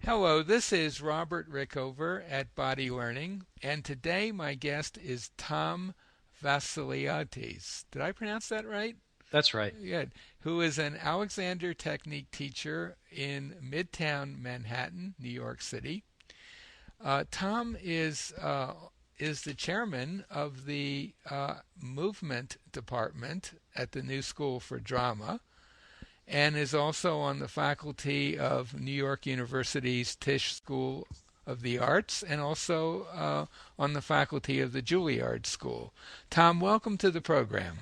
Hello, this is Robert Rickover at Body Learning, and today my guest is Tom Vassiliades. Did I pronounce that right? That's right. Good. Who is an Alexander Technique teacher in Midtown Manhattan, New York City. Tom is the chairman of the movement department at the New School for Drama and is also on the faculty of New York University's Tisch School of the Arts and also on the faculty of the Juilliard School. Tom, welcome to the program.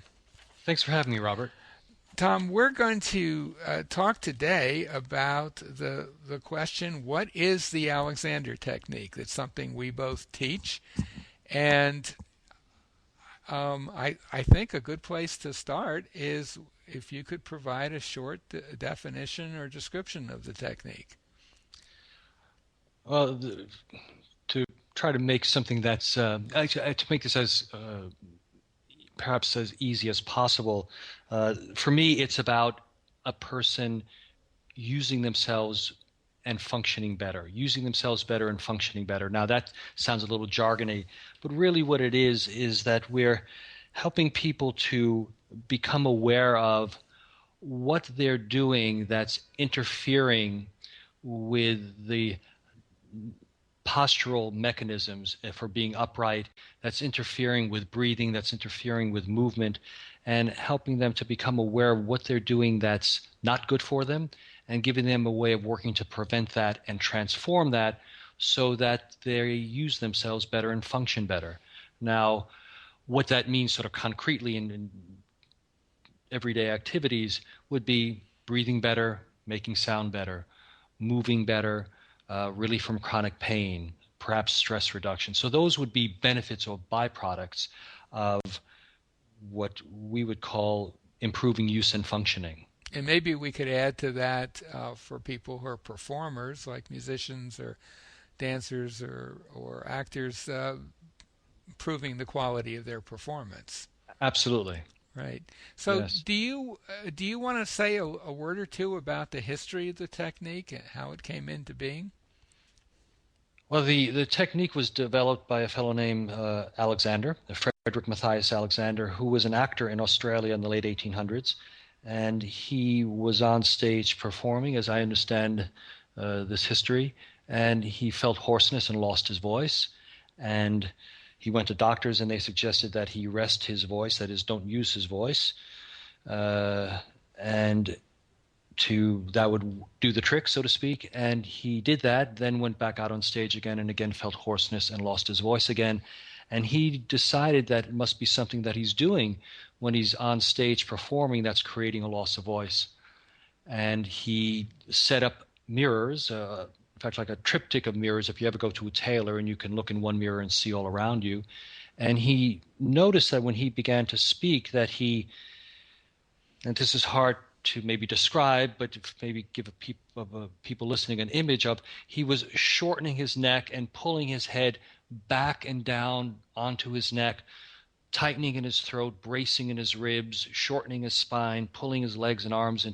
Thanks for having me, Robert. Tom, we're going to talk today about the question, what is the Alexander Technique? That's something we both teach. And I think a good place to start is if you could provide a short definition or description of the technique. Well, to try to make something that's to make this as perhaps as easy as possible. For me, it's about a person using themselves and functioning better, using themselves better and functioning better. Now that sounds a little jargony, but really what it is that we're helping people to become aware of what they're doing that's interfering with the postural mechanisms for being upright, that's interfering with breathing, that's interfering with movement, and helping them to become aware of what they're doing that's not good for them, and giving them a way of working to prevent that and transform that so that they use themselves better and function better. Now, what that means sort of concretely in everyday activities would be breathing better, making sound better, moving better, relief from chronic pain, perhaps stress reduction. So those would be benefits or byproducts of what we would call improving use and functioning. And maybe we could add to that for people who are performers, like musicians or dancers or actors, improving the quality of their performance. Absolutely. Right. So, Yes. do you want to say a word or two about the history of the technique and how it came into being? Well, the technique was developed by a fellow named Alexander, Frederick Matthias Alexander, who was an actor in Australia in the late 1800s. And he was on stage performing, as I understand this history, and he felt hoarseness and lost his voice. And he went to doctors, and they suggested that he rest his voice, that is, don't use his voice, and that would do the trick, so to speak. And he did that, then went back out on stage again and again felt hoarseness and lost his voice again. And he decided that it must be something that he's doing when he's on stage performing that's creating a loss of voice. And he set up mirrors, in fact, like a triptych of mirrors, if you ever go to a tailor and you can look in one mirror and see all around you. And he noticed that when he began to speak that and this is hard to maybe describe, but maybe give people listening an image of, he was shortening his neck and pulling his head back and down onto his neck, tightening in his throat, bracing in his ribs, shortening his spine, pulling his legs and arms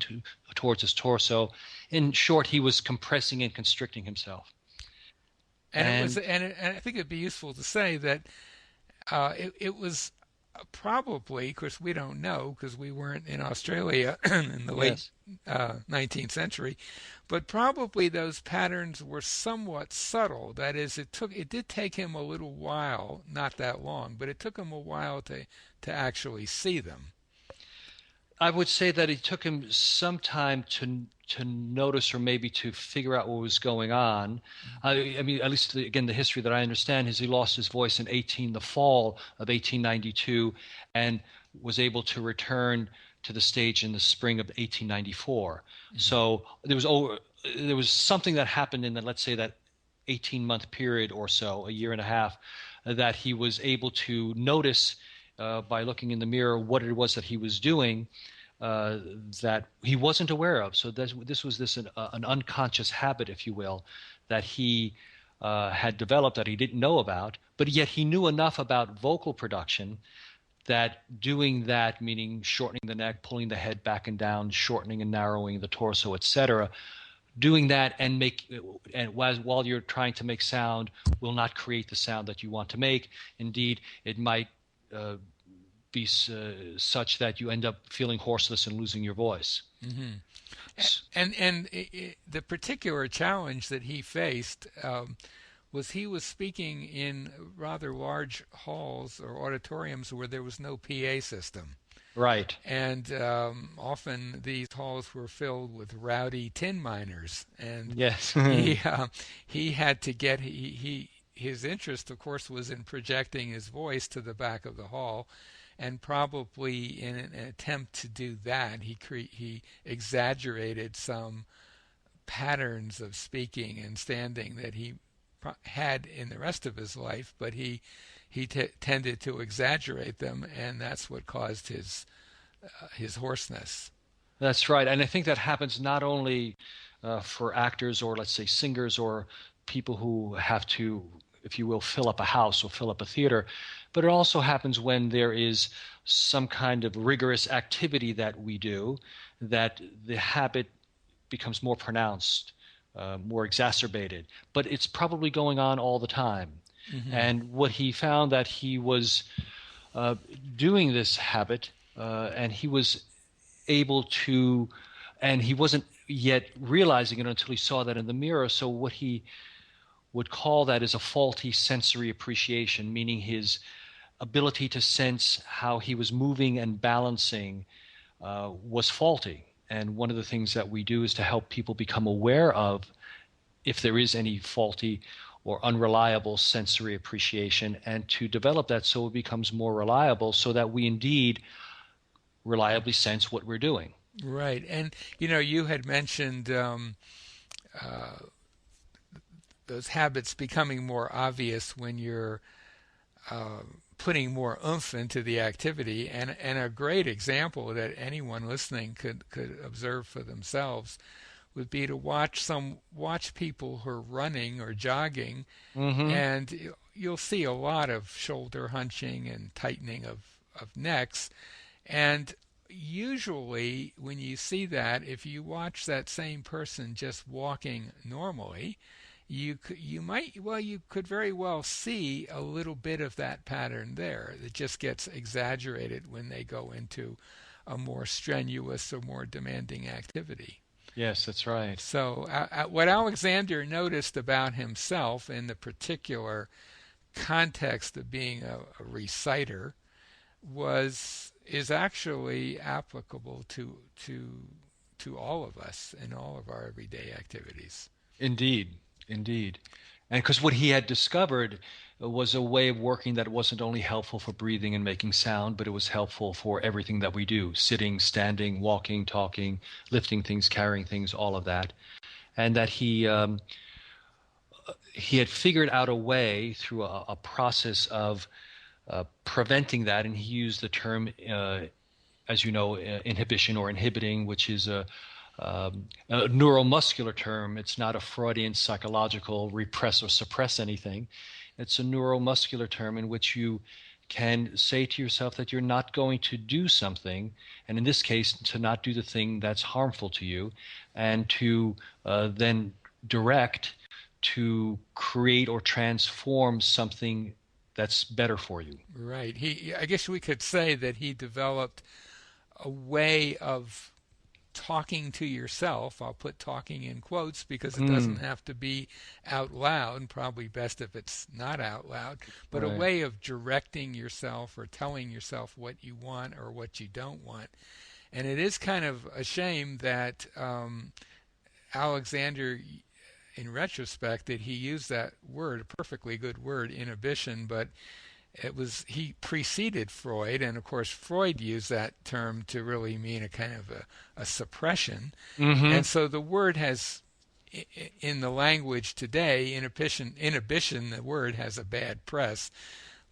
towards his torso. In short, he was compressing and constricting himself. And it was, And and I think it'd be useful to say that it was probably, of course, we don't know because we weren't in Australia in the late yes, 19th century, but probably those patterns were somewhat subtle. That is, it did take him a little while, not that long, but it took him a while to actually see them. I would say that it took him some time to notice or maybe to figure out what was going on. I mean, at least again, the history that I understand is he lost his voice in the fall of 1892, and was able to return to the stage in the spring of 1894. Mm-hmm. So there was something that happened in the, let's say, that 18-month period or so, a year and a half, that he was able to notice by looking in the mirror what it was that he was doing uh, that he wasn't aware of. So this was an unconscious habit, if you will, that he had developed that he didn't know about, but yet he knew enough about vocal production that doing that, meaning shortening the neck, pulling the head back and down, shortening and narrowing the torso, etc., doing that and while you're trying to make sound will not create the sound that you want to make. Indeed, it might be such that you end up feeling hoarseless and losing your voice. Mm-hmm. And the particular challenge that he faced was he was speaking in rather large halls or auditoriums where there was no PA system. Right. And often these halls were filled with rowdy tin miners, and yes, he had to get his interest, of course, was in projecting his voice to the back of the hall, and probably in an attempt to do that, he exaggerated some patterns of speaking and standing that he had in the rest of his life, but he tended to exaggerate them, and that's what caused his hoarseness. That's right, and I think that happens not only for actors or let's say singers or people who have to, if you will, fill up a house or fill up a theater, but it also happens when there is some kind of rigorous activity that we do, that the habit becomes more pronounced, more exacerbated, but it's probably going on all the time. Mm-hmm. And what he found that he was doing this habit, and he was able to, and he wasn't yet realizing it until he saw that in the mirror. So what he would call that is a faulty sensory appreciation, meaning his ability to sense how he was moving and balancing was faulty. And one of the things that we do is to help people become aware of if there is any faulty or unreliable sensory appreciation, and to develop that so it becomes more reliable, so that we indeed reliably sense what we're doing. Right. And, you had mentioned those habits becoming more obvious when you're putting more oomph into the activity. And a great example that anyone listening could observe for themselves would be to watch people who are running or jogging, mm-hmm. and you'll see a lot of shoulder hunching and tightening of necks. And usually when you see that, if you watch that same person just walking normally, you could very well see a little bit of that pattern there. It just gets exaggerated when they go into a more strenuous or more demanding activity. Yes, that's right. So what Alexander noticed about himself in the particular context of being a reciter is actually applicable to all of us in all of our everyday activities. Indeed. And because what he had discovered was a way of working that wasn't only helpful for breathing and making sound, but it was helpful for everything that we do: sitting, standing, walking, talking, lifting things, carrying things, all of that. And that he had figured out a way through a process of preventing that, and he used the term, as you know, inhibition or inhibiting, which is a neuromuscular term. It's not a Freudian psychological repress or suppress anything. It's a neuromuscular term in which you can say to yourself that you're not going to do something, and in this case, to not do the thing that's harmful to you, and to then direct to create or transform something that's better for you. Right. I guess we could say that he developed a way of talking to yourself. I'll put talking in quotes because it doesn't have to be out loud, probably best if it's not out loud, but right. A way of directing yourself or telling yourself what you want or what you don't want. And it is kind of a shame that Alexander, in retrospect, that he used that word, a perfectly good word, inhibition, but he preceded Freud, and of course Freud used that term to really mean a kind of a suppression. Mm-hmm. And so the word has, in the language today, inhibition, the word has a bad press,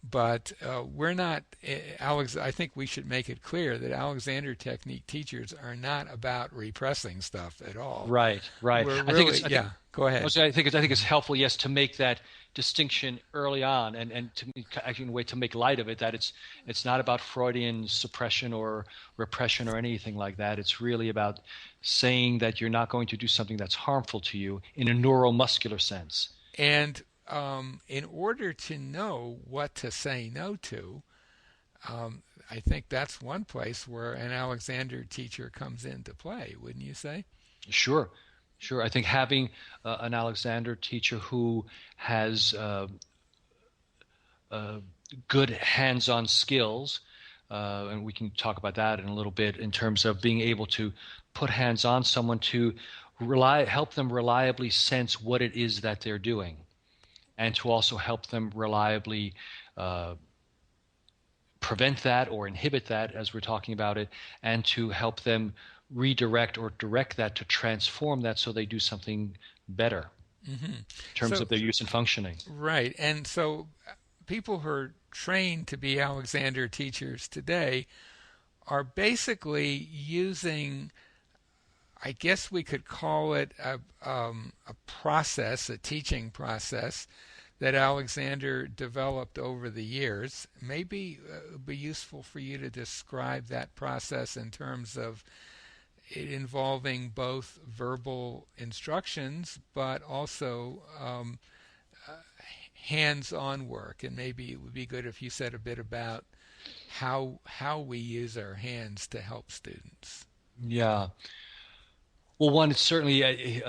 But we're not, Alex. I think we should make it clear that Alexander Technique teachers are not about repressing stuff at all. Right, right. We're really, yeah. Go ahead. I think it's helpful, yes, to make that distinction early on, and to actually in a way to make light of it, that it's not about Freudian suppression or repression or anything like that. It's really about saying that you're not going to do something that's harmful to you in a neuromuscular sense. And in order to know what to say no to, I think that's one place where an Alexander teacher comes into play, wouldn't you say? Sure, sure. I think having an Alexander teacher who has good hands-on skills, and we can talk about that in a little bit in terms of being able to put hands on someone to help them reliably sense what it is that they're doing, and to also help them reliably prevent that or inhibit that as we're talking about it, and to help them redirect or direct that to transform that so they do something better in terms So, of their use and functioning. right. And so people who are trained to be Alexander teachers today are basically using, I guess we could call it a process, a teaching process that Alexander developed over the years. Maybe it would be useful for you to describe that process in terms of it involving both verbal instructions, but also hands-on work. And maybe it would be good if you said a bit about how we use our hands to help students. Yeah. Well, one, it's certainly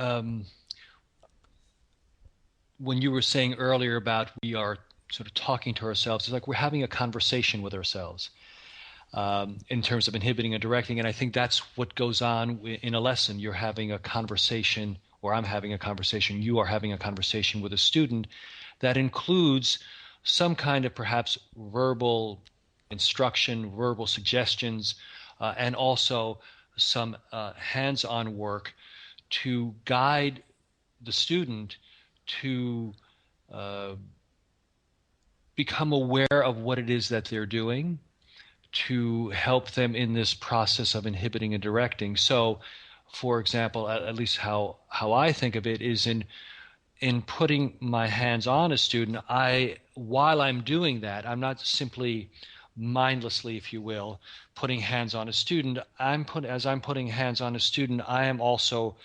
when you were saying earlier about we are sort of talking to ourselves, it's like we're having a conversation with ourselves in terms of inhibiting and directing. And I think that's what goes on in a lesson. You're having a conversation, or I'm having a conversation, you are having a conversation with a student that includes some kind of perhaps verbal instruction, verbal suggestions, and also some hands-on work to guide the student to become aware of what it is that they're doing, to help them in this process of inhibiting and directing. So, for example, at least how I think of it is in putting my hands on a student, while I'm doing that, I'm not simply mindlessly, if you will, putting hands on a student. As I'm putting hands on a student, I am also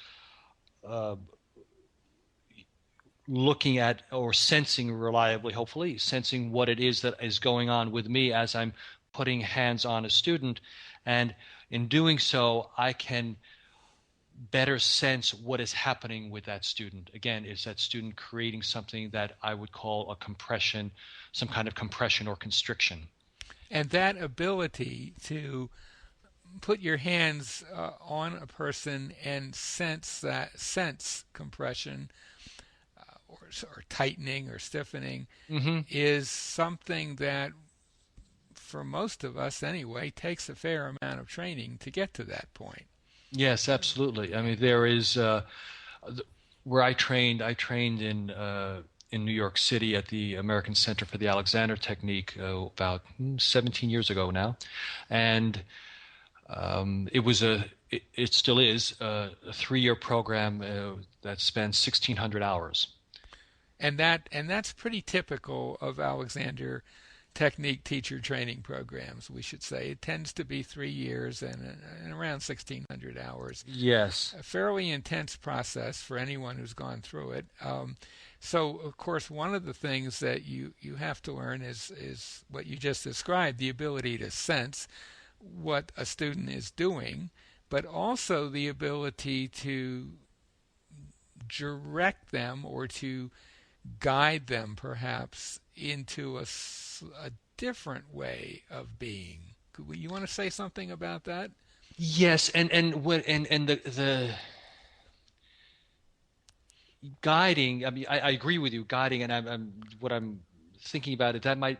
looking at or sensing reliably, hopefully, sensing what it is that is going on with me as I'm putting hands on a student. And in doing so, I can better sense what is happening with that student. Again, is that student creating something that I would call a compression, some kind of compression or constriction. And that ability to put your hands on a person and sense compression or tightening or stiffening Mm-hmm. is something that, for most of us anyway, takes a fair amount of training to get to that point. Yes, absolutely. I mean, there is where I trained in New York City at the American Center for the Alexander Technique about 17 years ago now, and it still is a 3-year program that spans 1,600 hours. And that's pretty typical of Alexander Technique teacher training programs, we should say. It tends to be 3 years and around 1,600 hours. Yes. A fairly intense process for anyone who's gone through it. So, of course, one of the things that you have to learn is what you just described, the ability to sense what a student is doing, but also the ability to direct them or to guide them perhaps into a different way of being. You want to say something about that? Yes, and the guiding. I mean, I agree with you. Guiding, and I'm what I'm thinking about it. That might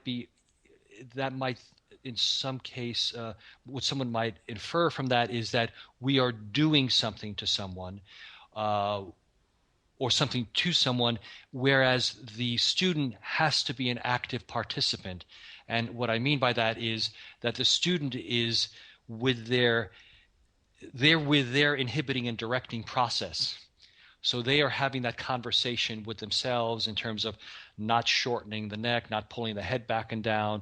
in some case, what someone might infer from that is that we are doing something to someone. or something to someone, whereas the student has to be an active participant. And what I mean by that is that the student is with their they're with their inhibiting and directing process. So they are having that conversation with themselves in terms of not shortening the neck, not pulling the head back and down,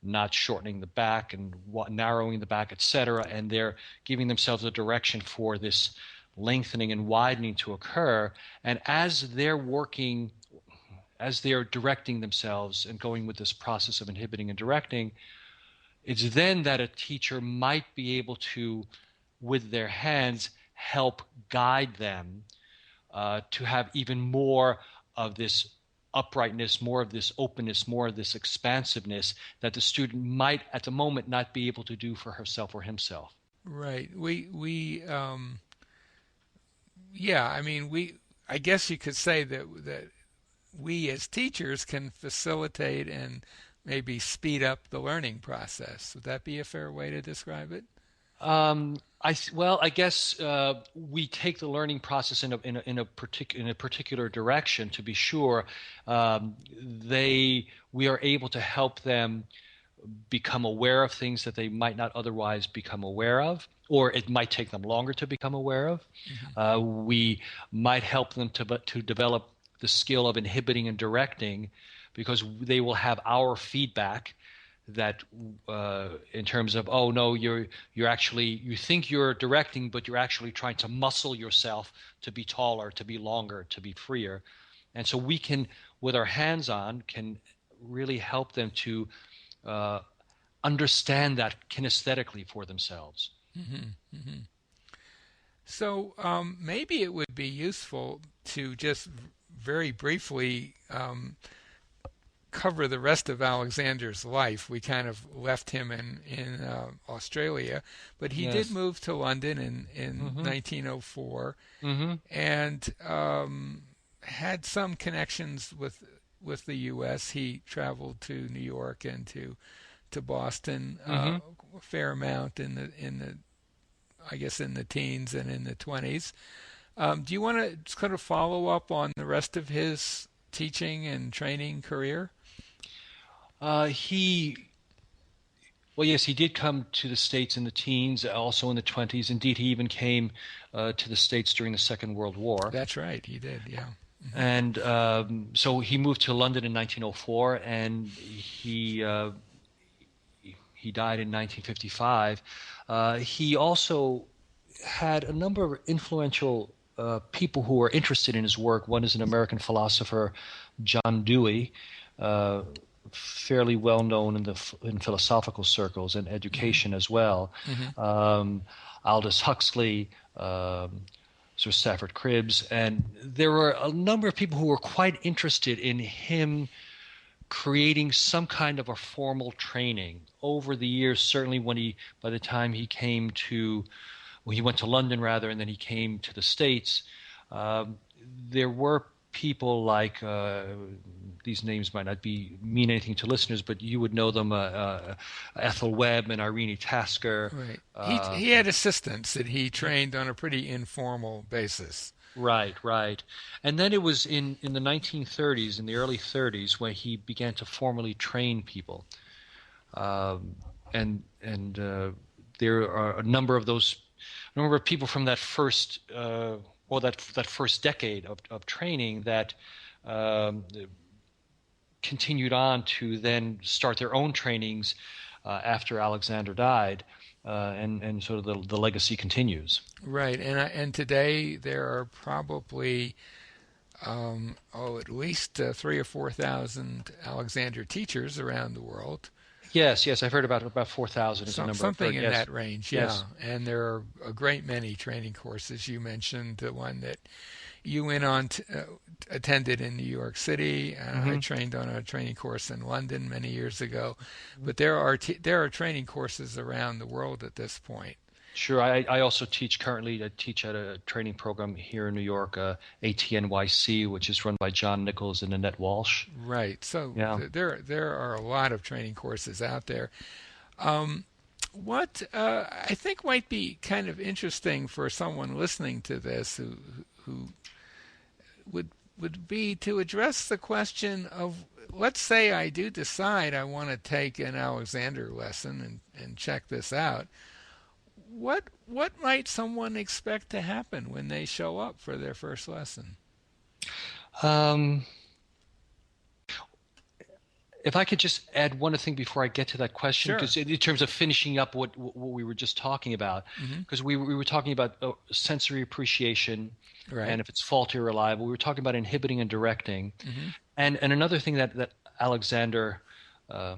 not shortening the back and narrowing the back, etc. And they're giving themselves a direction for this lengthening and widening to occur. And as they're working, as they're directing themselves and going with this process of inhibiting and directing, it's then that a teacher might be able to, with their hands, help guide them to have even more of this uprightness, more of this openness, more of this expansiveness that the student might at the moment not be able to do for herself or himself. Right. Yeah, I mean, I guess you could say that we as teachers can facilitate and maybe speed up the learning process. Would that be a fair way to describe it? I guess we take the learning process in a particular direction. To be sure, we are able to help them become aware of things that they might not otherwise become aware of, or it might take them longer to become aware of. We might help them to develop the skill of inhibiting and directing, because they will have our feedback that in terms of, oh no, you think you're directing, but you're actually trying to muscle yourself to be taller, to be longer, to be freer. And so we can, with our hands on, can really help them to understand that kinesthetically for themselves. Mm-hmm, mm-hmm. So maybe it would be useful to just very briefly cover the rest of Alexander's life. We kind of left him in Australia, but he did Yes. move to London in Mm-hmm. 1904 Mm-hmm. and had some connections with the U.S. He traveled to New York and to Boston Mm-hmm. a fair amount in the I guess in the teens and in the 20s. Do you want to just kind of follow up on the rest of his teaching and training career? He Well, yes, he did come to the States in the teens, also in the 20s. Indeed, he even came to the States during the Second World War. That's right, he did, yeah. Hmm. And so he moved to London in 1904, and he died in 1955. He also had a number of influential people who were interested in his work. One is an American philosopher, John Dewey, uh, fairly well known in philosophical circles and education as well. Hmm. Aldous Huxley, Sir Stafford Cribs, and there were a number of people who were quite interested in him creating some kind of a formal training over the years. Certainly, by the time he he went to London rather, and then he came to the States. There were people like these names might not mean anything to listeners, but you would know them: Ethel Webb and Irene Tasker. Right. He had assistants that he trained on a pretty informal basis. Right, right. And then it was in the 1930s, in the early 30s, when he began to formally train people. And there are a number of people from that first that first decade of training that continued on to then start their own trainings after Alexander died, and sort of the legacy continues. Right, and today there are probably at least 3,000 or 4,000 Alexander teachers around the world. Yes, yes, I've heard about 4,000 is the number. Something in Yes, that range, yeah. yes. And there are a great many training courses. You mentioned the one that you went on attended in New York City. I trained on a training course in London many years ago, but there are training courses around the world at this point. Sure. I also currently teach at a training program here in New York, ATNYC, which is run by John Nichols and Annette Walsh. Right. So Yeah. there are a lot of training courses out there. What I think might be kind of interesting for someone listening to this who would be to address the question of, let's say I do decide I want to take an Alexander lesson and check this out. What might someone expect to happen when they show up for their first lesson? Um, if I could just add one thing before I get to that question, Sure. because in terms of finishing up what we were just talking about, Hmm. because we were talking about sensory appreciation, Right. and if it's faulty or reliable, we were talking about inhibiting and directing, Hmm. and another thing that Alexander uh,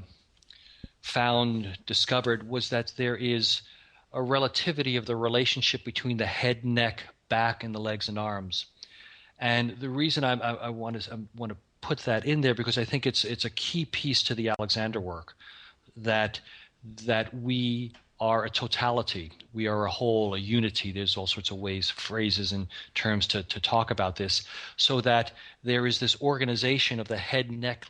discovered was that there is a relativity of the relationship between the head, neck, back, and the legs and arms. And the reason I want to put that in there because I think it's a key piece to the Alexander work that we are a totality, we are a whole, a unity. There's all sorts of ways, phrases, and terms to talk about this, so that there is this organization of the head, neck,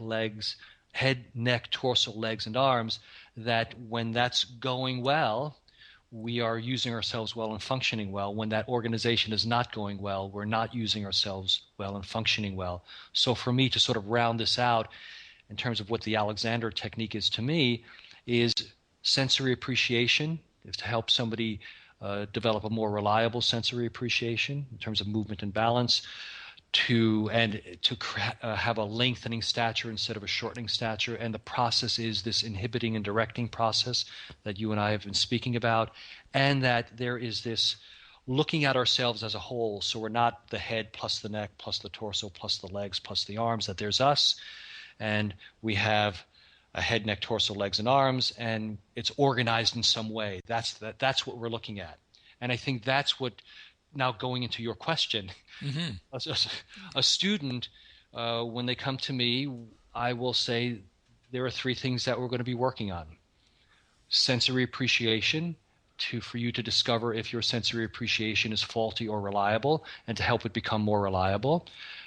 torso, legs, and arms. That when that's going well, we are using ourselves well and functioning well. When that organization is not going well, we're not using ourselves well and functioning well. So for me to sort of round this out in terms of what the Alexander technique is to me is sensory appreciation, is to help somebody develop a more reliable sensory appreciation in terms of movement and balance, to have a lengthening stature instead of a shortening stature. And the process is this inhibiting and directing process that you and I have been speaking about, and that there is this looking at ourselves as a whole. So we're not the head plus the neck plus the torso plus the legs plus the arms, that there's us, and we have a head, neck, torso, legs, and arms, and it's organized in some way. That's what we're looking at. And I think that's what, now going into your question, Hmm. a student, when they come to me, I will say there are three things that we're going to be working on. Sensory appreciation, for you to discover if your sensory appreciation is faulty or reliable, and to help it become more reliable.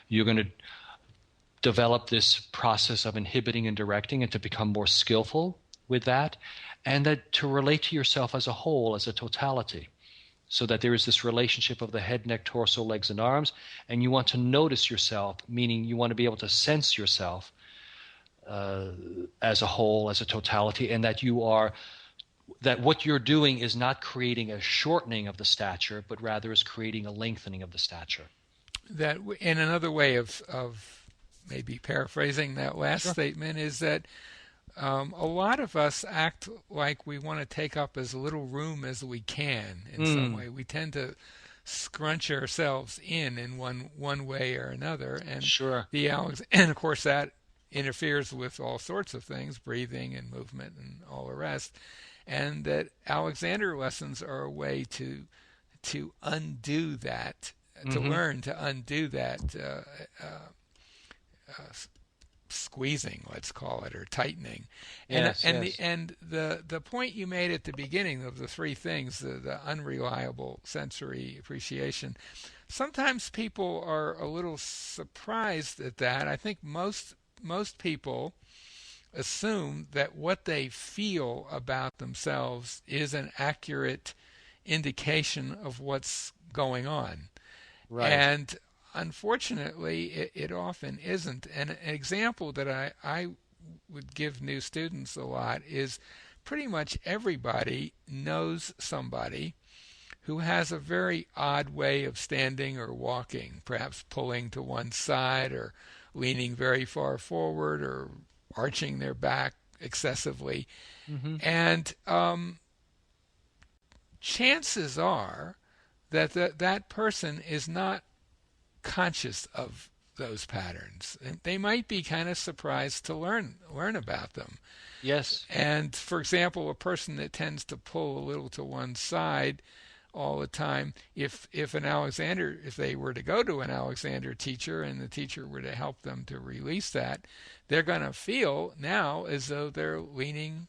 You're going to develop this process of inhibiting and directing, and to become more skillful with that, and that to relate to yourself as a whole, as a totality, so that there is this relationship of the head, neck, torso, legs, and arms, and you want to notice yourself, meaning you want to be able to sense yourself as a whole, as a totality, and that what you're doing is not creating a shortening of the stature, but rather is creating a lengthening of the stature. That, in another way of maybe paraphrasing that last Sure. statement, is that a lot of us act like we want to take up as little room as we can in some way. We tend to scrunch ourselves in one way or another, and Sure. and of course that interferes with all sorts of things, breathing and movement and all the rest. And that Alexander lessons are a way to undo that, to Mm-hmm. learn to undo that squeezing, let's call it, or tightening. And Yes, and the yes. and the point you made at the beginning of the three things, the unreliable sensory appreciation, sometimes people are a little surprised at that. I think most people assume that what they feel about themselves is an accurate indication of what's going on. Right. And unfortunately, it often isn't. And an example that I would give new students a lot is pretty much everybody knows somebody who has a very odd way of standing or walking, perhaps pulling to one side or leaning very far forward or arching their back excessively. Mm-hmm. And chances are that that person is not conscious of those patterns. And they might be kind of surprised to learn about them. Yes. And for example, a person that tends to pull a little to one side all the time, if they were to go to an Alexander teacher and the teacher were to help them to release that, they're going to feel now as though they're leaning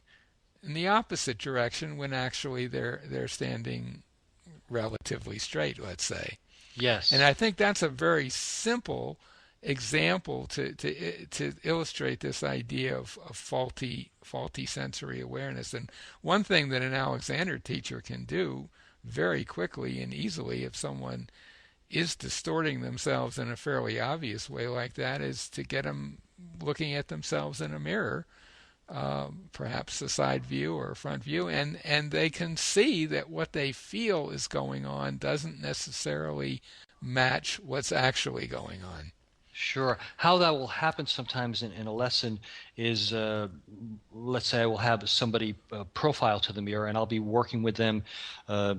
in the opposite direction when actually they're standing relatively straight, let's say. And Yes. I think that's a very simple example to illustrate this idea of faulty sensory awareness. And one thing that an Alexander teacher can do very quickly and easily, if someone is distorting themselves in a fairly obvious way like that is to get them looking at themselves in a mirror, perhaps a side view or a front view, and they can see that what they feel is going on doesn't necessarily match what's actually going on. Sure. How that will happen sometimes in a lesson is, let's say I will have somebody profile to the mirror, and I'll be working with them, uh,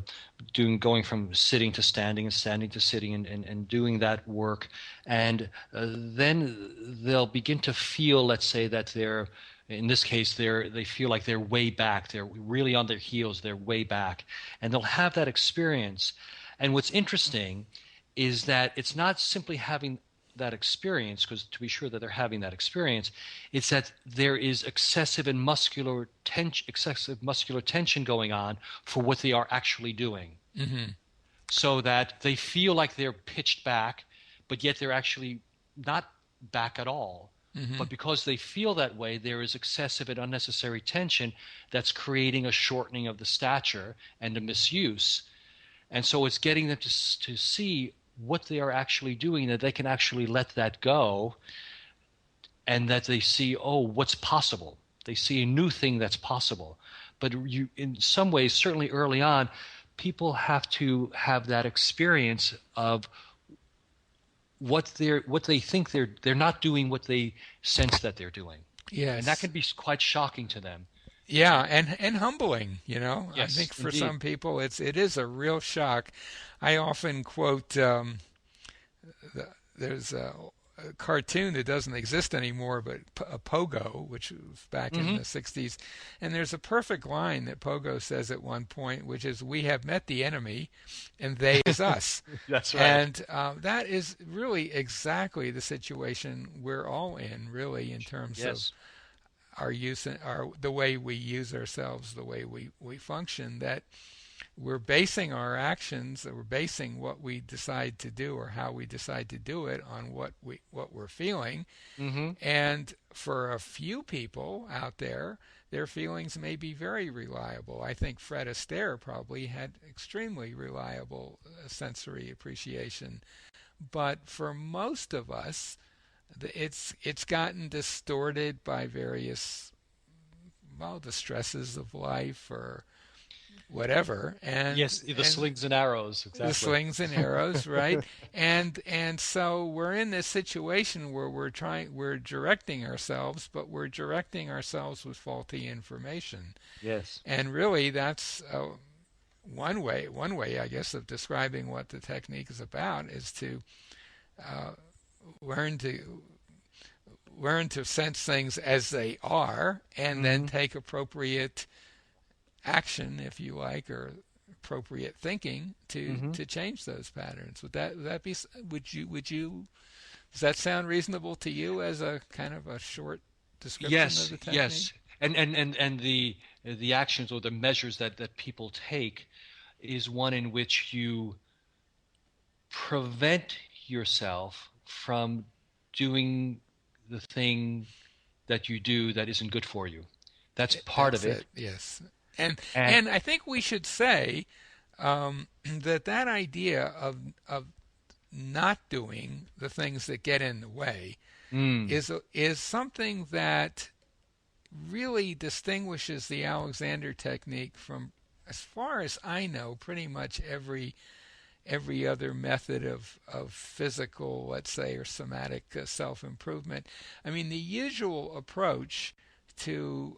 going from sitting to standing and standing to sitting, and doing that work, and then they'll begin to feel, let's say, that they're, in this case, they feel like they're way back. They're really on their heels. They're way back, and they'll have that experience. And what's interesting is that it's not simply having that experience, because to be sure that they're having that experience, it's that there is excessive muscular tension going on for what they are actually doing. Mm-hmm. So that they feel like they're pitched back, but yet they're actually not back at all. Mm-hmm. But because they feel that way, there is excessive and unnecessary tension that's creating a shortening of the stature and a misuse. And so it's getting them to see what they are actually doing, that they can actually let that go, and that they see, oh, what's possible. They see a new thing that's possible. But you, in some ways, certainly early on, people have to have that experience of what they think they're not doing what they sense that they're doing. Yes. And that can be quite shocking to them. Yeah, and humbling, you know. Yes, I think for indeed. some people it is a real shock. I often quote there's a cartoon that doesn't exist anymore, but a Pogo, which was back in Mm-hmm. the 60s, and there's a perfect line that Pogo says at one point, which is, "We have met the enemy, and they is us." That's right. And that is really exactly the situation we're all in, really, in terms of Yes. our use, our the way we use ourselves, the way we function. That we're basing our actions, or we're basing what we decide to do or how we decide to do it on what we're feeling. Mm-hmm. And for a few people out there, their feelings may be very reliable. I think Fred Astaire probably had extremely reliable sensory appreciation. But for most of us, it's gotten distorted by various, well, the stresses of life or whatever, Yes, the and slings and arrows, the exactly. slings and arrows, right? And so we're in this situation where we're directing ourselves, but we're directing ourselves with faulty information. Yes. And really, that's one way, I guess, of describing what the technique is about is to uh, learn to learn to sense things as they are, and then Mm-hmm. take appropriate action, if you like, or appropriate thinking Mm-hmm. to change those patterns. Would that be would you does that sound reasonable to you as a kind of a short description of Yes, the technique? yes. And the actions or the measures that people take is one in which you prevent yourself from doing the thing that you do that isn't good for you. That's part of That's it. it. Yes, and And and I think we should say that idea of not doing the things that get in the way mm, is something that really distinguishes the Alexander technique from, as far as I know, pretty much every other method of physical, let's say, or somatic self-improvement. I mean, the usual approach to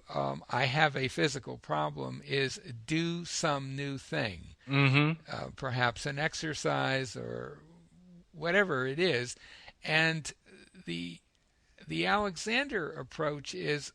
I have a physical problem is do some new thing, mm-hmm, perhaps an exercise or whatever it is, and the the Alexander approach is,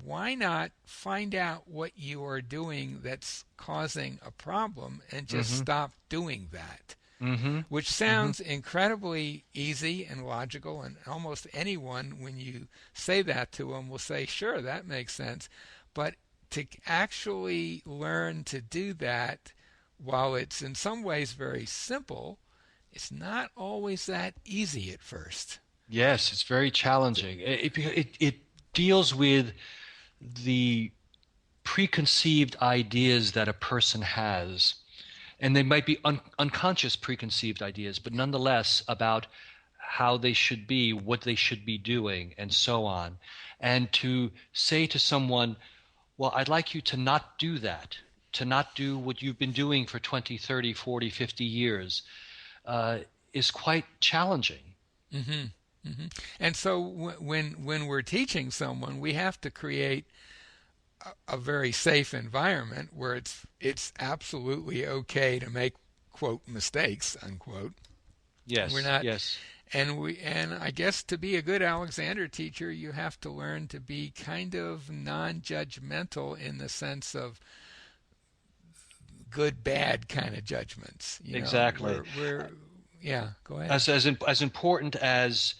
why not find out what you are doing that's causing a problem and just mm-hmm, stop doing that? mm-hmm, Which mm-hmm. sounds incredibly easy and logical, and almost anyone, when you say that to them, will say, sure, that makes sense. But to actually learn to do that, while it's in some ways very simple, it's not always that easy at first. Yes, it's very challenging. It deals with the preconceived ideas that a person has. and they might be unconscious preconceived ideas, but nonetheless about how they should be, what they should be doing, and so on. And to say to someone, well, I'd like you to not do that, to not do what you've been doing for 20, 30, 40, 50 years, is quite challenging. Mm-hmm. Mm-hmm. And so when we're teaching someone, we have to create a very safe environment where it's absolutely okay to make quote mistakes unquote. We're Yes, not yes, and I guess to be a good Alexander teacher, you have to learn to be kind of non-judgmental in the sense of good bad kind of judgments. You know, exactly. we're yeah. Go ahead. As important as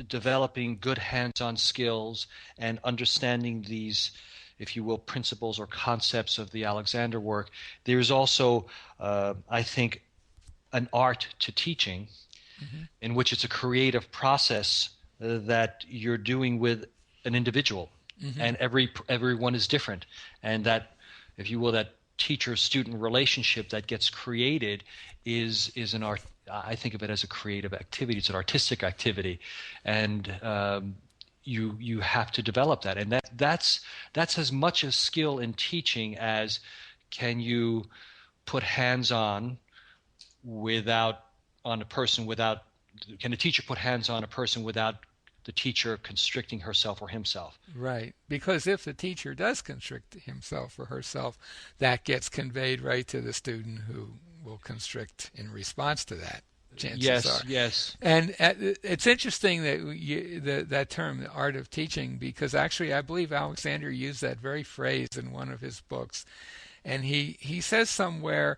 developing good hands-on skills and understanding these, if you will, principles or concepts of the Alexander work, there's also, I think, an art to teaching, Mm-hmm. in which it's a creative process that you're doing with an individual, Mm-hmm. and everyone is different, and that, if you will, that teacher-student relationship that gets created is an art. I think of it as a creative activity. It's an artistic activity, and you have to develop that, and that's as much a skill in teaching as can you put hands on a person without, can a teacher put hands on a person without the teacher constricting herself or himself? Right. Because if the teacher does constrict himself or herself, that gets conveyed right to the student who will constrict in response to that. Chances Yes, are. yes. And it's interesting that that term, the art of teaching, because actually I believe Alexander used that very phrase in one of his books. And he says somewhere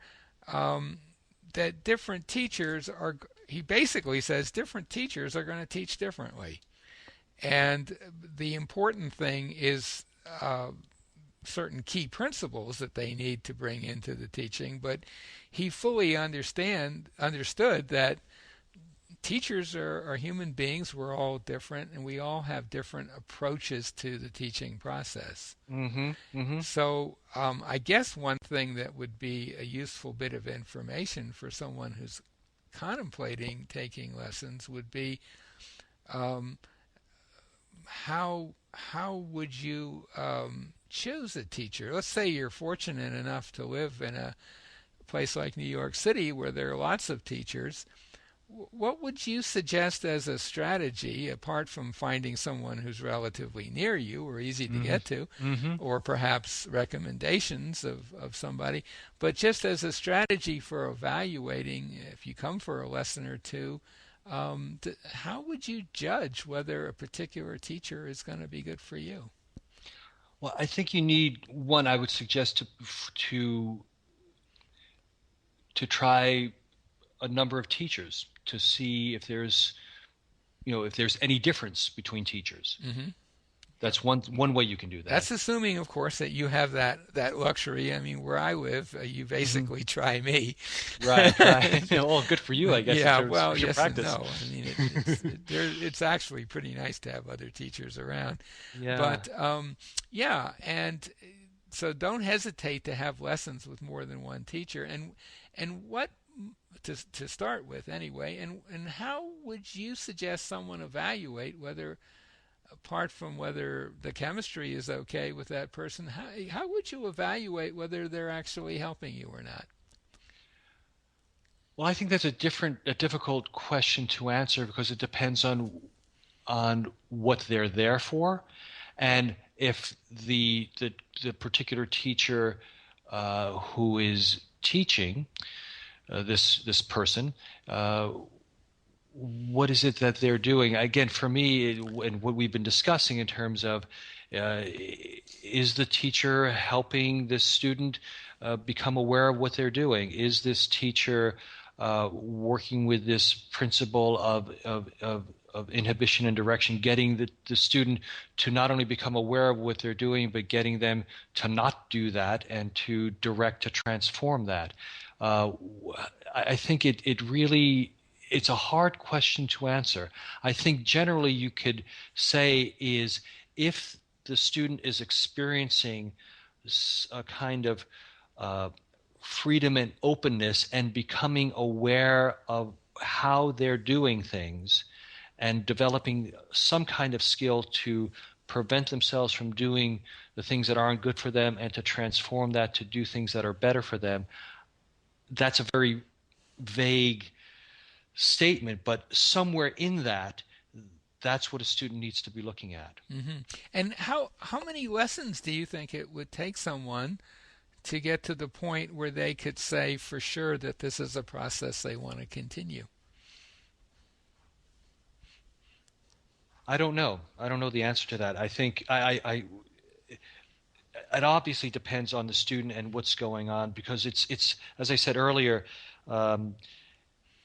that different teachers are, he basically says different teachers are going to teach differently. And the important thing is certain key principles that they need to bring into the teaching. But he fully understood that teachers are human beings. We're all different, and we all have different approaches to the teaching process. Mm-hmm, mm-hmm. So I guess one thing that would be a useful bit of information for someone who's contemplating taking lessons would be um, how would you choose a teacher? Let's say you're fortunate enough to live in a place like New York City where there are lots of teachers. What would you suggest as a strategy, apart from finding someone who's relatively near you or easy to Mm-hmm. get to, Mm-hmm. or perhaps recommendations of somebody, but just as a strategy for evaluating if you come for a lesson or two, how would you judge whether a particular teacher is going to be good for you? Well, I think you need one. I would suggest to to try a number of teachers to see if there's, if there's any difference between teachers. Hmm. That's one way you can do that. That's assuming, of course, that you have that luxury. I mean, where I live, you Hmm. basically try me. Right, right. Well, good for you, I guess. Yeah, It's well, your yes and practice. no. I mean, it's actually pretty nice to have other teachers around. Yeah. But yeah, and so don't hesitate to have lessons with more than one teacher. And what to start with anyway. And how would you suggest someone evaluate whether, apart from whether the chemistry is okay with that person, how would you evaluate whether they're actually helping you or not? Well, I think that's a difficult question to answer because it depends on what they're there for, and if the particular teacher who is teaching this person, what is it that they're doing? Again, for me, and what we've been discussing in terms of, uh, is the teacher helping the student become aware of what they're doing? Is this teacher working with this principle of inhibition and direction, getting the student to not only become aware of what they're doing, but getting them to not do that and to direct, to transform that? Uh, I think it really, it's a hard question to answer. I think generally you could say is, if the student is experiencing a kind of uh, freedom and openness and becoming aware of how they're doing things and developing some kind of skill to prevent themselves from doing the things that aren't good for them and to transform that to do things that are better for them. That's a very vague statement, but somewhere in that, that's what a student needs to be looking at. Hmm. And how many lessons do you think it would take someone to get to the point where they could say for sure that this is a process they want to continue? I don't know. I don't know the answer to that. I think it obviously depends on the student and what's going on, because it's as I said earlier, um,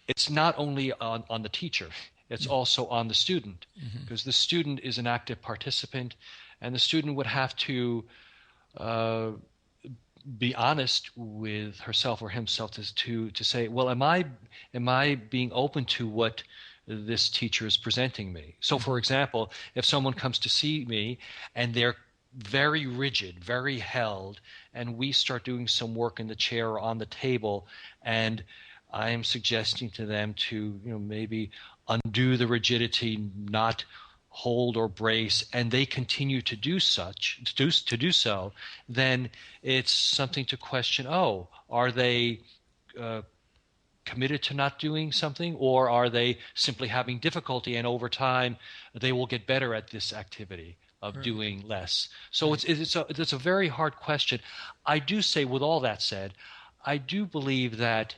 it's not only on the teacher, it's also on the student, Hmm. because the student is an active participant, and the student would have to uh, be honest with herself or himself to say, well, am I being open to what this teacher is presenting me? So, for Hmm. example, if someone comes to see me and they're very rigid, very held, and we start doing some work in the chair or on the table, and I am suggesting to them to, maybe undo the rigidity, not hold or brace, and they continue to do so, then it's something to question. Oh, are they uh, committed to not doing something, or are they simply having difficulty, and over time they will get better at this activity of Right, doing less? So right. it's a very hard question. I do say, with all that said, I do believe that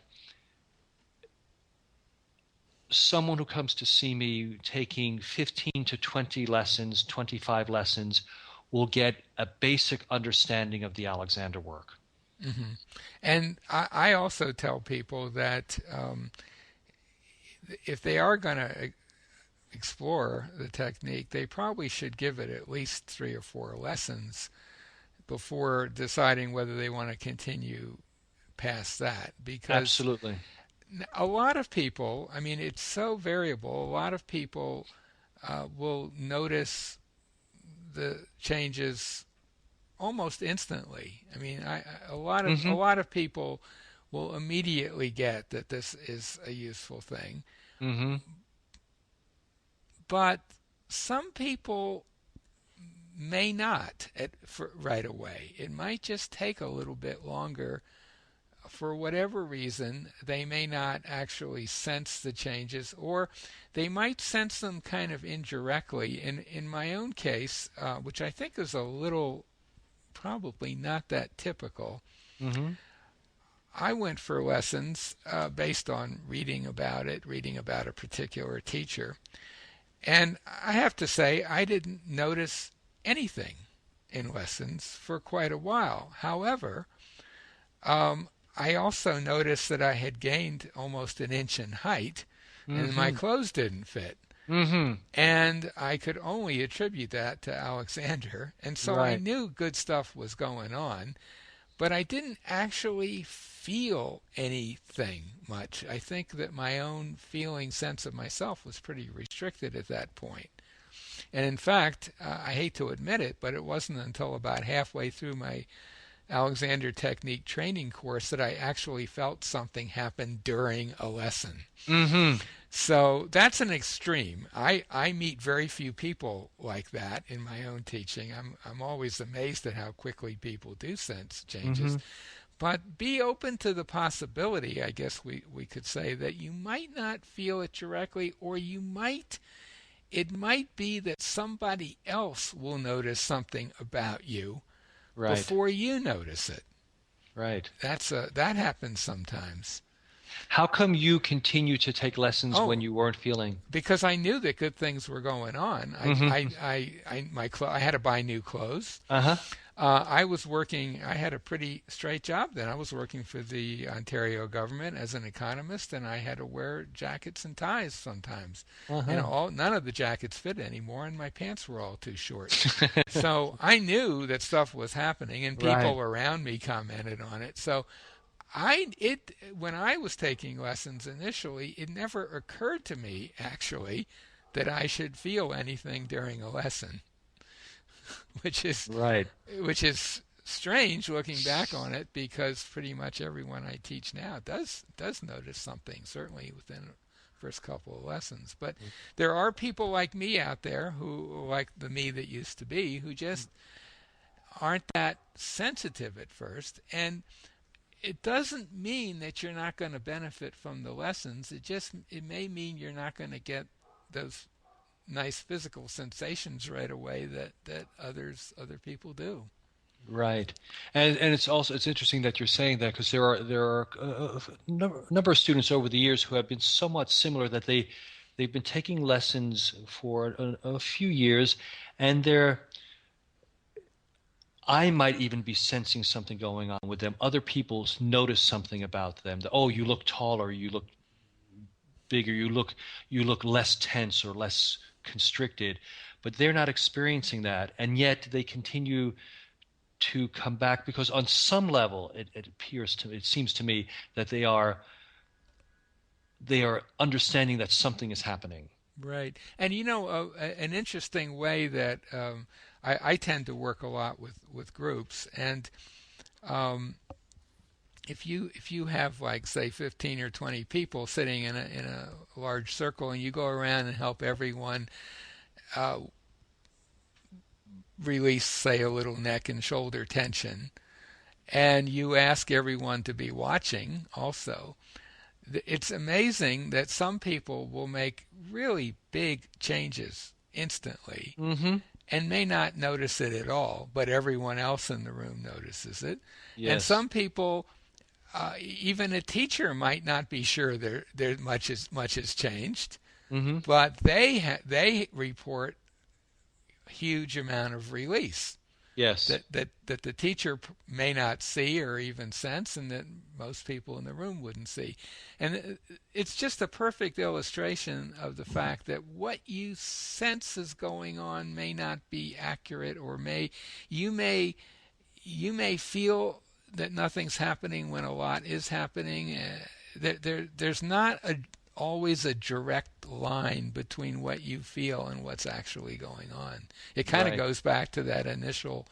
someone who comes to see me taking 15 to 20 lessons, 25 lessons, will get a basic understanding of the Alexander work. Hmm. And I also tell people that if they are going to explore the technique, they probably should give it at least 3 or 4 lessons before deciding whether they want to continue past that. Because Absolutely. a lot of people, I mean, it's so variable. A lot of people will notice the changes almost instantly. I mean, a Hmm. lot of people will immediately get that this is a useful thing, Hmm. but some people may not right away. It might just take a little bit longer. For whatever reason, they may not actually sense the changes, or they might sense them kind of indirectly. In my own case, which I think is a little probably not that typical, Hmm. I went for lessons based on reading about a particular teacher. And I have to say, I didn't notice anything in lessons for quite a while. However, I also noticed that I had gained almost an inch in height and my Hmm. clothes didn't fit. Hmm. And I could only attribute that to Alexander. And so I Right. knew good stuff was going on, but I didn't actually feel anything much. I think that my own feeling sense of myself was pretty restricted at that point. And in fact, I hate to admit it, but it wasn't until about halfway through my Alexander Technique training course that I actually felt something happen during a lesson. Hmm. So that's an extreme. I meet very few people like that in my own teaching. I'm always amazed at how quickly people do sense changes. Hmm. But be open to the possibility, I guess we could say, that you might not feel it directly, or it might be that somebody else will notice something about you Right. before you notice it. Right. That happens sometimes. How come you continue to take lessons when Oh, you weren't feeling? because I knew that good things were going on. Hmm. I had to buy new clothes. Uh-huh. I was working. I had a pretty straight job then. I was working for the Ontario government as an economist, and I had to wear jackets and ties sometimes. And Uh-huh. none of the jackets fit anymore, and my pants were all too short. So I knew that stuff was happening, and Right. people around me commented on it. So when I was taking lessons initially, it never occurred to me actually that I should feel anything during a lesson, which is Right. which is strange looking back on it, because pretty much everyone I teach now does notice something, certainly within the first couple of lessons. But there are people like me out there, who like the me that used to be, who just aren't that sensitive at first. And it doesn't mean that you're not going to benefit from the lessons. It may mean you're not going to get those nice physical sensations right away that other people do. Right, and it's interesting that you're saying that, because there are a number of students over the years who have been somewhat similar, that they've been taking lessons for a few years, and I might even be sensing something going on with them. Other people notice something about them. That, oh, you look taller, you look bigger, you look less tense or less constricted, but they're not experiencing that, and yet they continue to come back, because on some level it seems to me that they are understanding that something is happening. Right. And an interesting way that I tend to work a lot with groups, and if you have, like, say 15 or 20 people sitting in a large circle, and you go around and help everyone release, say, a little neck and shoulder tension, and you ask everyone to be watching also, it's amazing that some people will make really big changes instantly Mm-hmm. and may not notice it at all, but everyone else in the room notices it. And Yes. some people, even a teacher, might not be sure there much has changed, Mm-hmm. but they report huge amount of release Yes. that the teacher may not see or even sense, and that most people in the room wouldn't see. And it's just a perfect illustration of the fact that what you sense is going on may not be accurate, or you may feel that nothing's happening when a lot is happening. There's not always a direct line between what you feel and what's actually going on. It kind of Right. goes back to that initial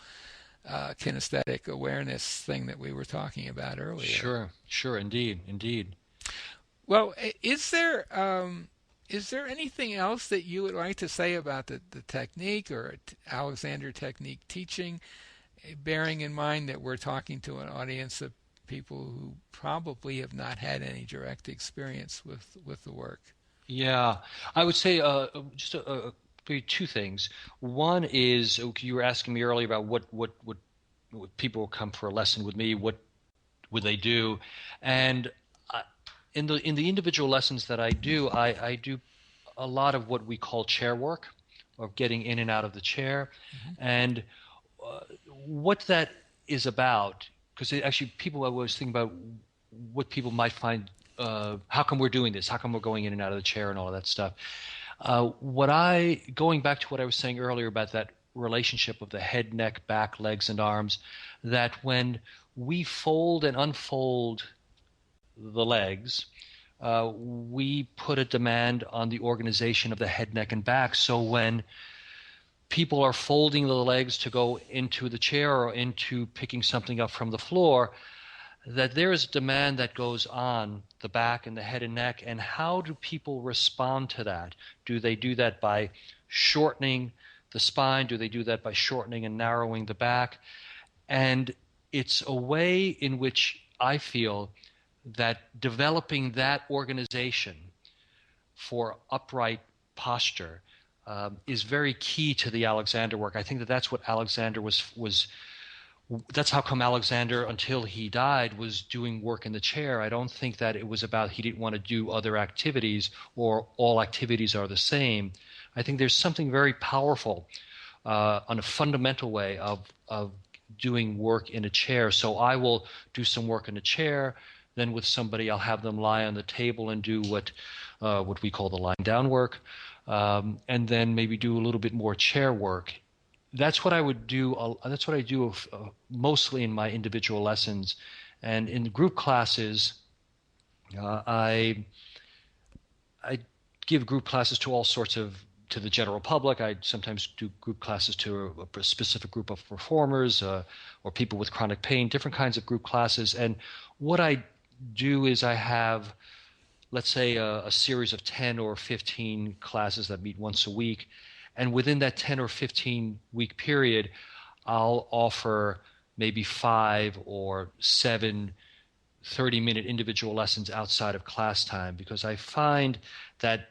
kinesthetic awareness thing that we were talking about earlier. Sure. Sure. Indeed. Indeed. Well, is there anything else that you would like to say about the technique, or Alexander technique teaching, bearing in mind that we're talking to an audience of people who probably have not had any direct experience with the work? Yeah, I would say just maybe two things. One is, okay, you were asking me earlier about what people will come for a lesson with me. What would they do? And I, in the individual lessons that I do a lot of what we call chair work, of getting in and out of the chair, Hmm. and uh, what that is about. Because actually, people I was thinking about what people might find. How come we're doing this? How come we're going in and out of the chair and all of that stuff? Going back to what I was saying earlier about that relationship of the head, neck, back, legs, and arms, that when we fold and unfold the legs, we put a demand on the organization of the head, neck, and back. So when people are folding the legs to go into the chair or into picking something up from the floor, that there is a demand that goes on the back and the head and neck. And how do people respond to that? Do they do that by shortening the spine? Do they do that by shortening and narrowing the back? And it's a way in which I feel that developing that organization for upright posture is very key to the Alexander work. I think that that's what Alexander was. That's how come Alexander, until he died, was doing work in the chair. I don't think that it was about he didn't want to do other activities, or all activities are the same. I think there's something very powerful on a fundamental way of doing work in a chair. So I will do some work in a chair. Then with somebody, I'll have them lie on the table and do what we call the lying down work, and then maybe do a little bit more chair work. That's what I would do. That's what I do mostly in my individual lessons, and in group classes, I give group classes to all sorts of to the general public. I sometimes do group classes to a specific group of performers or people with chronic pain, different kinds of group classes. And what I do is I have, let's say, a series of 10 or 15 classes that meet once a week. And within that 10 or 15 week period, I'll offer maybe 5 or 7 30-minute individual lessons outside of class time, because I find that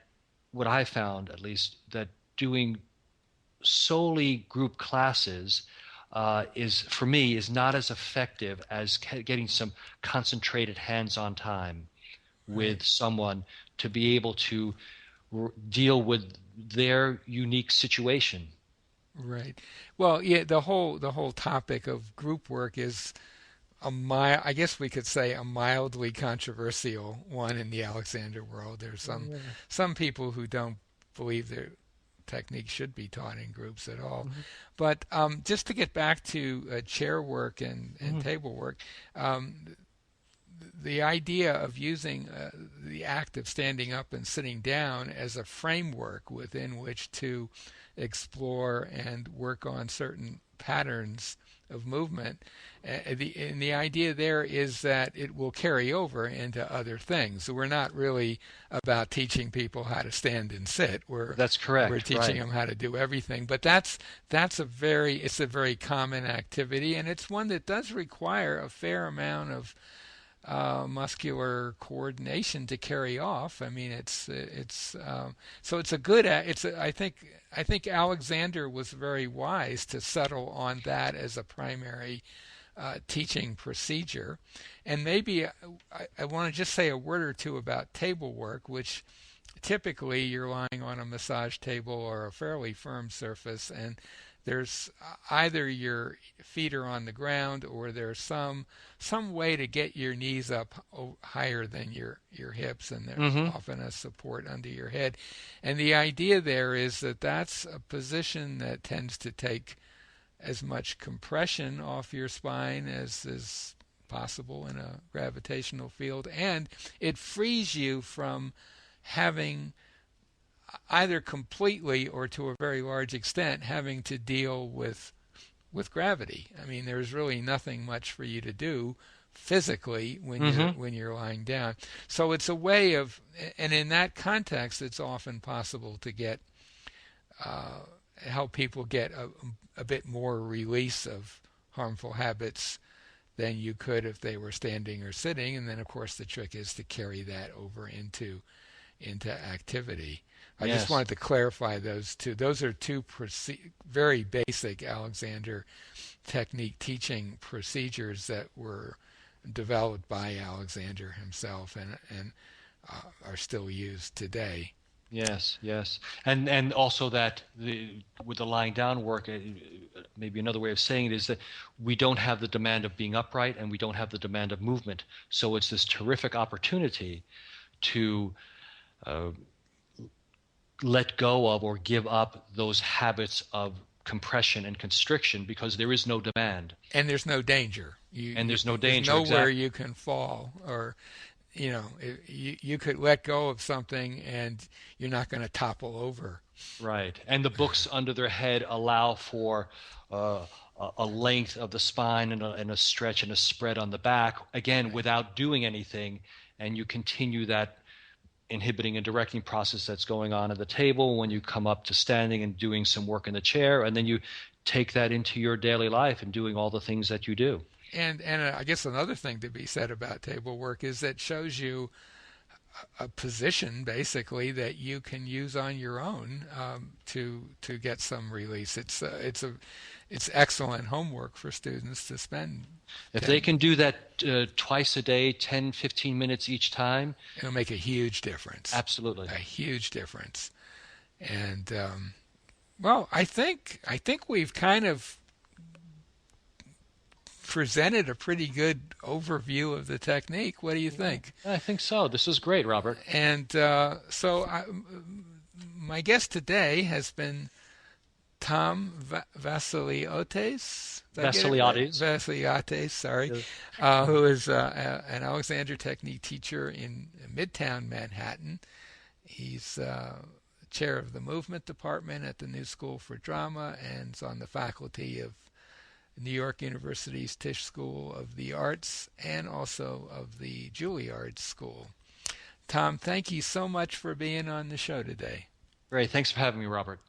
what I found, at least, that doing solely group classes is, for me, is not as effective as getting some concentrated hands-on time with someone to be able to deal with their unique situation. Right. Well, yeah, the whole topic of group work is I guess we could say a mildly controversial one in the Alexander world. There's some people who don't believe their technique should be taught in groups at all. Mm-hmm. But just to get back to chair work and table work, the idea of using the act of standing up and sitting down as a framework within which to explore and work on certain patterns of movement, and the idea there is that it will carry over into other things. So we're not really about teaching people how to stand and sit. That's correct. We're teaching them how to do everything. But it's a very common activity, and it's one that does require a fair amount of muscular coordination to carry off. I mean, so it's a good. I think Alexander was very wise to settle on that as a primary teaching procedure. And maybe I want to just say a word or two about table work, which typically you're lying on a massage table or a fairly firm surface, and there's either your feet are on the ground or there's some way to get your knees up higher than your hips, and there's often a support under your head. And the idea there is that that's a position that tends to take as much compression off your spine as is possible in a gravitational field, and it frees you from having either completely or to a very large extent having to deal with gravity. I mean, there's really nothing much for you to do physically when you're lying down. So it's a way of, and in that context, it's often possible to get help people get a bit more release of harmful habits than you could if they were standing or sitting. And then, of course, the trick is to carry that over into activity. I just wanted to clarify those two. Those are two very basic Alexander technique teaching procedures that were developed by Alexander himself and are still used today. Yes, and also that with the lying down work, maybe another way of saying it is that we don't have the demand of being upright and we don't have the demand of movement. So it's this terrific opportunity to let go of or give up those habits of compression and constriction, because there is no demand and there's no danger. There's no danger. There's nowhere you can fall, or you could let go of something and you're not going to topple over. Right, and the books under their head allow for a length of the spine and a stretch and a spread on the back, again without doing anything, and you continue that inhibiting and directing process that's going on at the table when you come up to standing and doing some work in the chair, and then you take that into your daily life and doing all the things that you do. And I guess another thing to be said about table work is that it shows you a position basically that you can use on your own to get some release. It's excellent homework for students to spend. If they can do that twice a day, 10, 15 minutes each time, it'll make a huge difference. Absolutely. A huge difference. And well, I think we've kind of presented a pretty good overview of the technique. What do you think? I think so. This is great, Robert. And my guest today has been Tom Vassiliadis. Vassiliadis, sorry, who is an Alexander Technique teacher in Midtown Manhattan. He's chair of the movement department at the New School for Drama and is on the faculty of New York University's Tisch School of the Arts and also of the Juilliard School. Tom, thank you so much for being on the show today. Great. Thanks for having me, Robert.